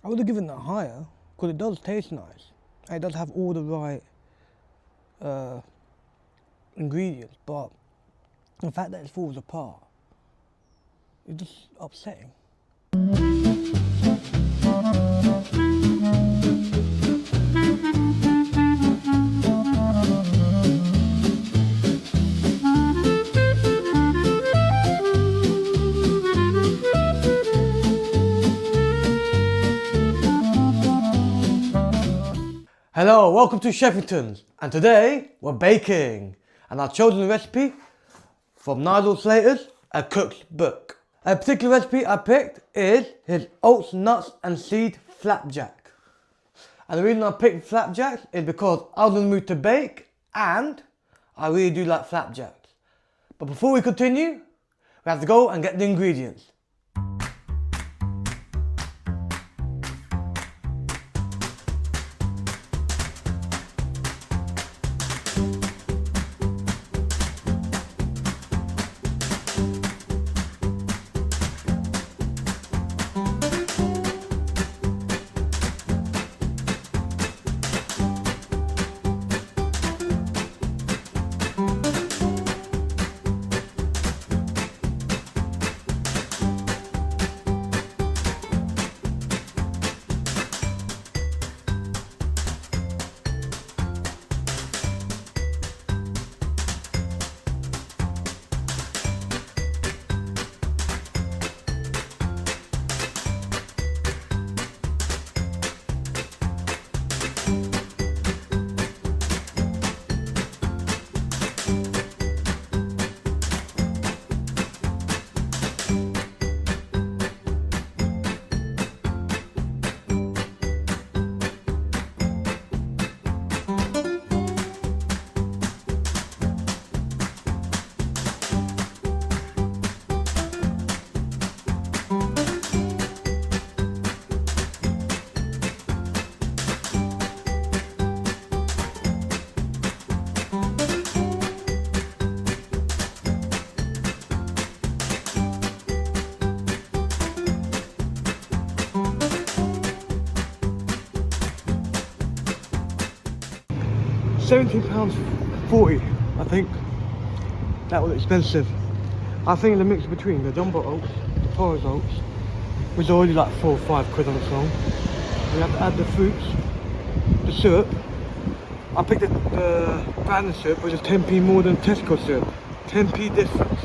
I would have given that higher because it does taste nice. And it does have all the right ingredients, but the fact that it falls apart is just upsetting. Hello, welcome to Cheffington's, and today we're baking. And I've chosen a recipe from Nigel Slater's A Cook's Book. A particular recipe I picked is his oats, nuts and seed flapjack. And the reason I picked flapjacks is because I was in the mood to bake and I really do like flapjacks. But before we continue, we have to go and get the ingredients. £17.40, I think. That was expensive. I think the mix between the jumbo oats, the porridge oats, was already like £4 or £5 on its own. We have to add the fruits, the syrup. I picked the branded syrup, which is 10p more than Tesco syrup. 10p difference.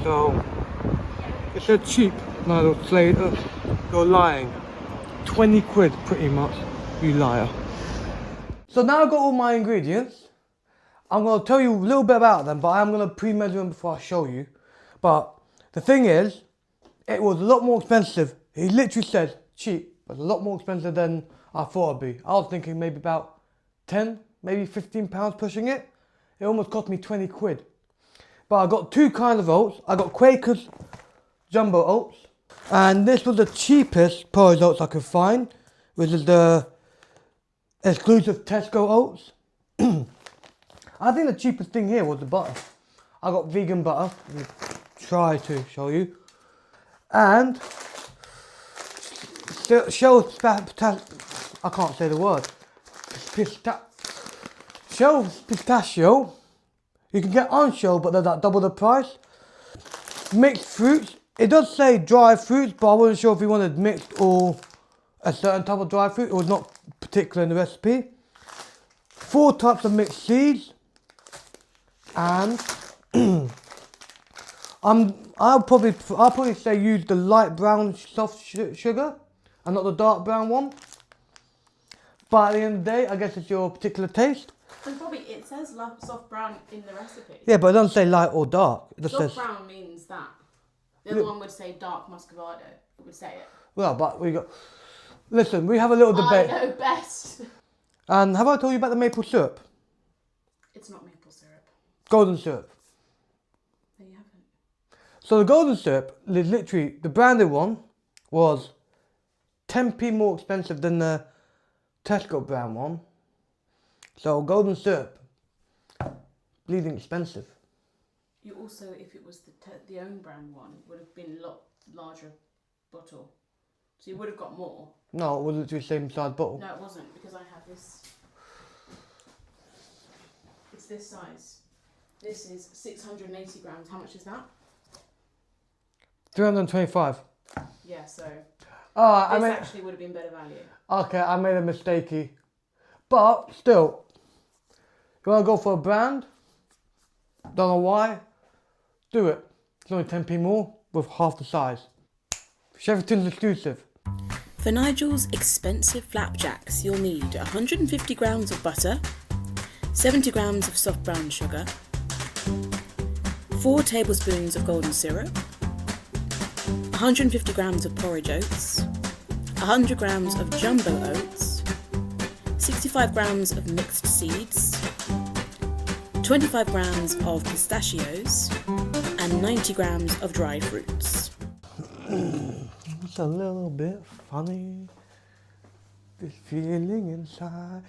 So, it said cheap, Nigel Slater, you're lying. 20 quid pretty much, you liar. So now I've got all my ingredients. I'm going to tell you a little bit about them, but I'm going to pre-measure them before I show you. But the thing is, it was a lot more expensive. He literally said cheap, but a lot more expensive than I thought it'd be. I was thinking maybe about 10, maybe 15 pounds pushing it. It almost cost me 20 quid. But I got two kinds of oats. I got Quaker's jumbo oats. And this was the cheapest porridge oats I could find, which is the exclusive Tesco oats. I think the cheapest thing here was the butter. I got vegan butter. Let me try to show you. And I can't say the word. Shell pistachio. You can get on shell, but they're like double the price. Mixed fruits. It does say dry fruits, but I wasn't sure if you wanted mixed or a certain type of dry fruit. It was not particular in the recipe. 4 types of mixed seeds, and I'll probably say use the light brown soft sugar and not the dark brown one. But at the end of the day, I guess it's your particular taste. And probably it says soft brown in the recipe. Yeah, but it doesn't say light or dark. It just Soft says brown means that. The other one would say dark muscovado. It would say it. well, but we got. Listen, we have a little debate. I know best. And have I told you about the maple syrup? It's not maple syrup. Golden syrup. No, you haven't. So the golden syrup, literally, the branded one was 10p more expensive than the Tesco brand one. So golden syrup, bleeding expensive. You also, if it was the own brand one, would have been a lot larger bottle. So you would have got more. No, it was literally the same size bottle. No, it wasn't, because I have this. It's this size. This is 680 grams. How much is that? 325. Yeah, so I this mean, actually would have been better value. okay, I made a mistakey. But still, you want to go for a brand? Don't know why. Do it. It's only 10p more with half the size. Cheffington's exclusive. For Nigel's expensive flapjacks, you'll need 150 grams of butter, 70 grams of soft brown sugar, 4 tablespoons of golden syrup, 150 grams of porridge oats, 100 grams of jumbo oats, 65 grams of mixed seeds, 25 grams of pistachios, and 90 grams of dried fruits. It's a little bit funny, this feeling inside.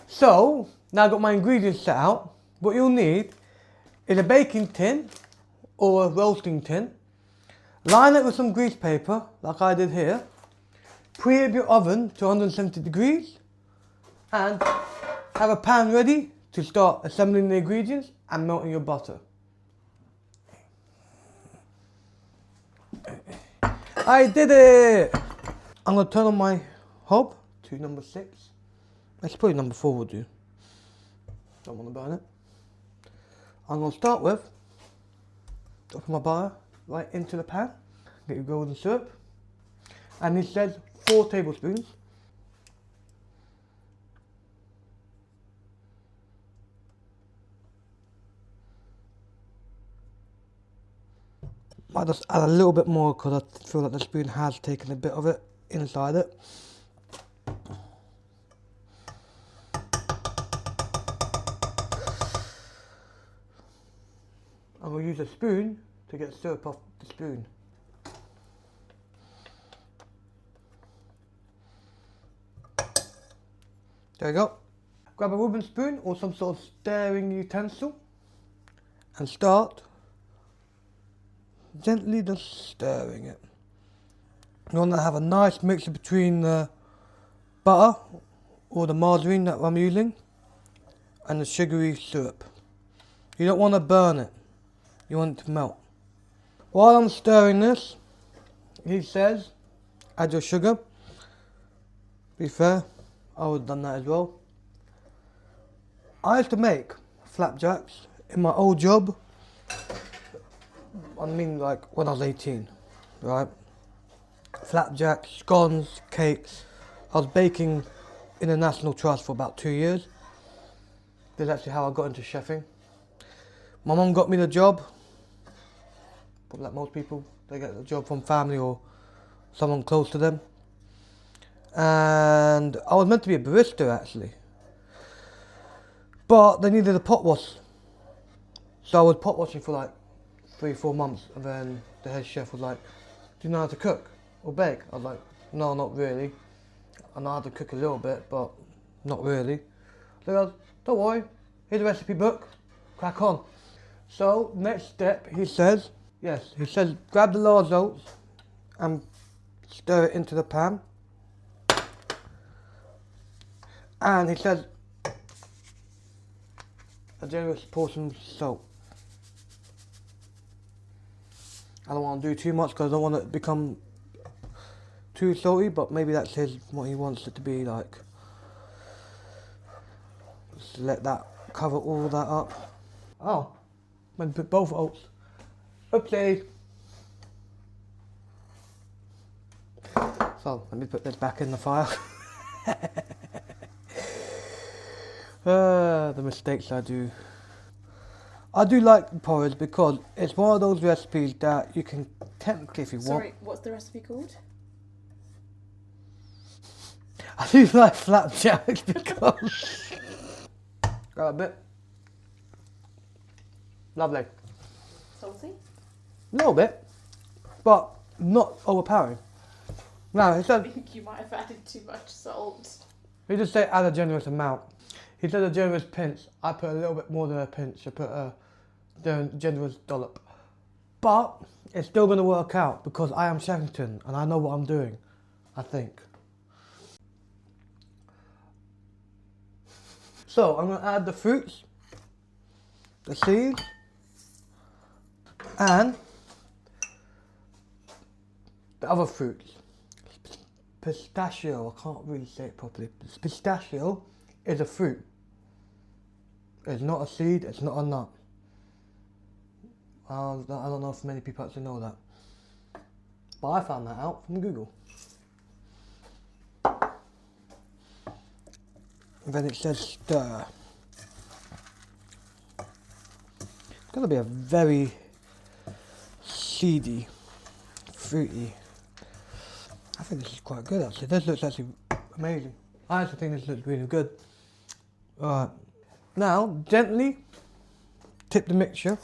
So, now I've got my ingredients set out. What you'll need is a baking tin or a roasting tin. Line it with some grease paper, like I did here. Preheat your oven to 170 degrees. And have a pan ready to start assembling the ingredients and melting your butter. I did it! I'm going to turn on my hob to number 6. Actually, probably number 4 will do. Don't want to burn it. I'm going to start with dropping my butter right into the pan. Get your golden syrup. And it says 4 tablespoons. Might just add a little bit more because I feel like the spoon has taken a bit of it inside it. I'm going to use a spoon to get syrup off the spoon. There you go. Grab a wooden spoon or some sort of stirring utensil and start gently just stirring it. You want to have a nice mixture between the butter or the margarine that I'm using and the sugary syrup. You don't want to burn it, you want it to melt. While I'm stirring this, he says, add your sugar. Be fair, I would have done that as well. I used to make flapjacks in my old job. I mean, like when I was 18, right? Flapjacks, scones, cakes. I was baking in a National Trust for about 2 years. That's actually how I got into chefing. My mum got me the job. Probably like most people, they get the job from family or someone close to them. And I was meant to be a barista actually. But they needed a pot wash. So I was pot washing for like 3-4 months, and then the head chef was like, do you know how to cook or bake? I was like, no, not really. I know how to cook a little bit, but not really. They goes, don't worry, here's a recipe book, crack on. So next step, he says, grab the large oats and stir it into the pan. And he says, a generous portion of salt. I don't want to do too much because I don't want it to become too salty, but maybe that's what he wants it to be like. Just let that cover all that up. Oh, I'm going to put both oats. Oopsie. So, let me put this back in the fire. The mistakes I do. I do like porridge because it's one of those recipes that you can technically, if you want. Sorry, what's the recipe called? I do like flapjacks because. Got a bit. Lovely. Salty? A little bit, but not overpowering. No, he I said. think you might have added too much salt. He just said add a generous amount. He said a generous pinch. I put a little bit more than a pinch. I put a generous dollop. But it's still going to work out because I am Cheffington and I know what I'm doing. I think. So I'm going to add the fruits, the seeds, and the other fruits. Pistachio, I can't really say it properly. Pistachio is a fruit. It's not a seed, it's not a nut. I don't know if many people actually know that. But I found that out from Google. And then it says stir. It's going to be a very seedy, fruity. I think this is quite good actually. This looks actually amazing. I actually think this looks really good. Alright. Now, gently tip the mixture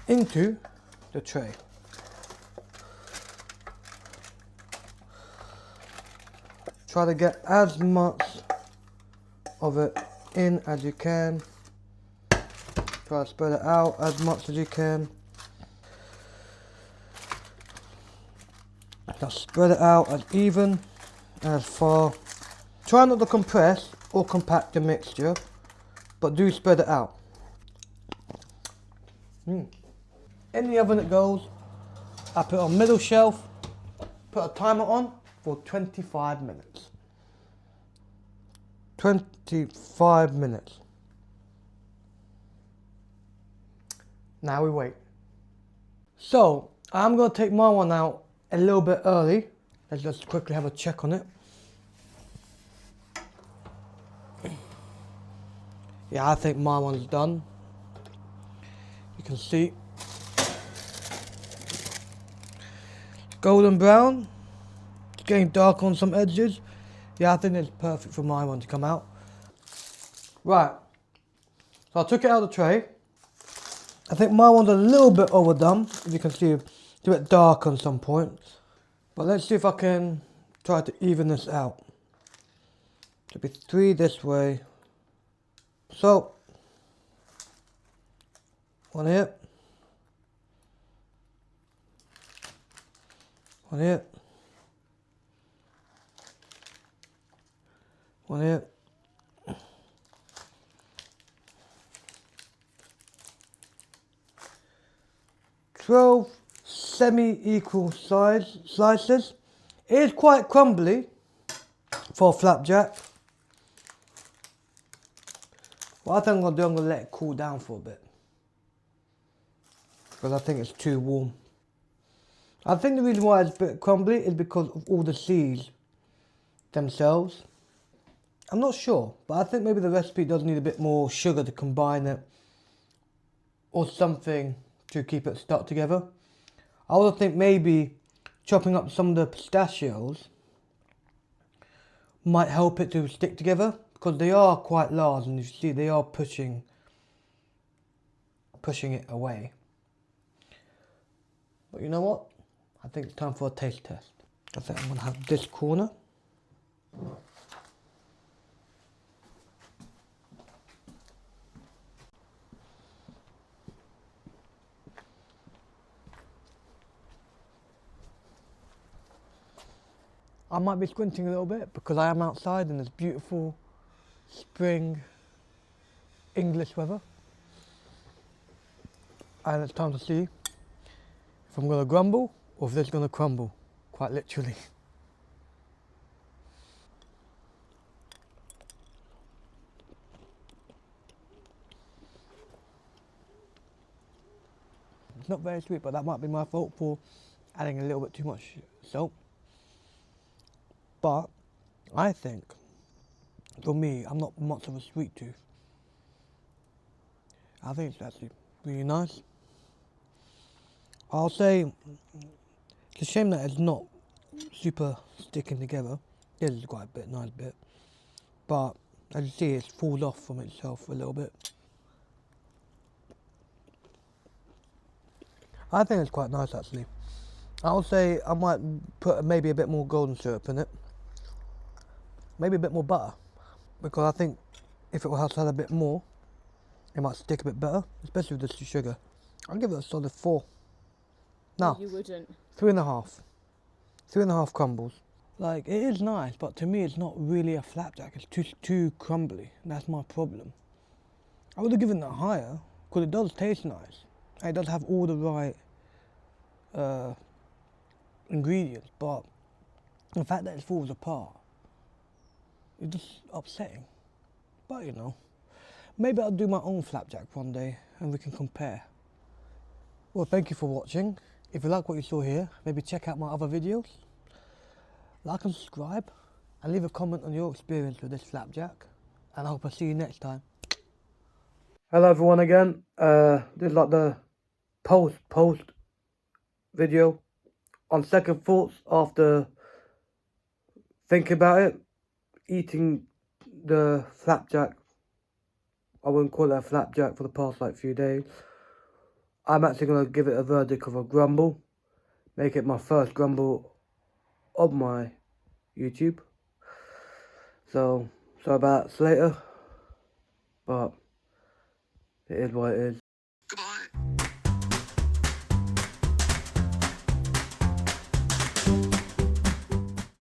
into the tray. Try to get as much of it in as you can. Try to spread it out as much as you can. Just spread it out as even and as far. Try not to compress or compact the mixture, but do spread it out. In the oven it goes. I put it on middle shelf, put a timer on for 25 minutes. 25 minutes. Now we wait. So, I'm going to take my one out a little bit early. Let's just quickly have a check on it. Yeah, I think my one's done. You can see. Golden brown. It's getting dark on some edges. Yeah, I think it's perfect for my one to come out. Right. So I took it out of the tray. I think my one's a little bit overdone. As you can see, it's a bit dark on some points. But let's see if I can try to even this out. Should be 3 this way. So, one here. One here. One here. 12 semi-equal size slices. It is quite crumbly for a flapjack. What I think I'm going to do, I'm going to let it cool down for a bit. Because I think it's too warm. I think the reason why it's a bit crumbly is because of all the seeds themselves. I'm not sure, but I think maybe the recipe does need a bit more sugar to combine it. Or something to keep it stuck together. I also think maybe chopping up some of the pistachios might help it to stick together. Because they are quite large and you see they are pushing it away. But you know what? I think it's time for a taste test. I think I'm going to have this corner. I might be squinting a little bit because I am outside in this beautiful spring English weather. And it's time to see if I'm going to grumble or if this is going to crumble, quite literally. It's not very sweet, but that might be my fault for adding a little bit too much salt. But I think, for me, I'm not much of a sweet tooth. I think it's actually really nice. I'll say it's a shame that it's not super sticking together. This is quite a bit, nice bit. But as you see, it's falls off from itself a little bit. I think it's quite nice actually. I'll say I might put maybe a bit more golden syrup in it. Maybe a bit more butter. Because I think if it was had a bit more, it might stick a bit better. Especially with this sugar. I'll give it a solid 4. No. You wouldn't. 3.5. 3.5 crumbles. Like, it is nice, but to me it's not really a flapjack. It's too crumbly. That's my problem. I would have given that higher, because it does taste nice. And it does have all the right ingredients, but the fact that it falls apart, it's just upsetting. But you know, maybe I'll do my own flapjack one day and we can compare. Well, thank you for watching. If you like what you saw here, maybe check out my other videos. Like and subscribe, and leave a comment on your experience with this flapjack. And I hope I see you next time. Hello everyone again. This is like the post video. On second thoughts, after thinking about it, eating the flapjack, I wouldn't call it a flapjack for the past like few days. I'm actually going to give it a verdict of a grumble. Make it my first grumble of my YouTube. So, sorry about Slater, but it is what it is.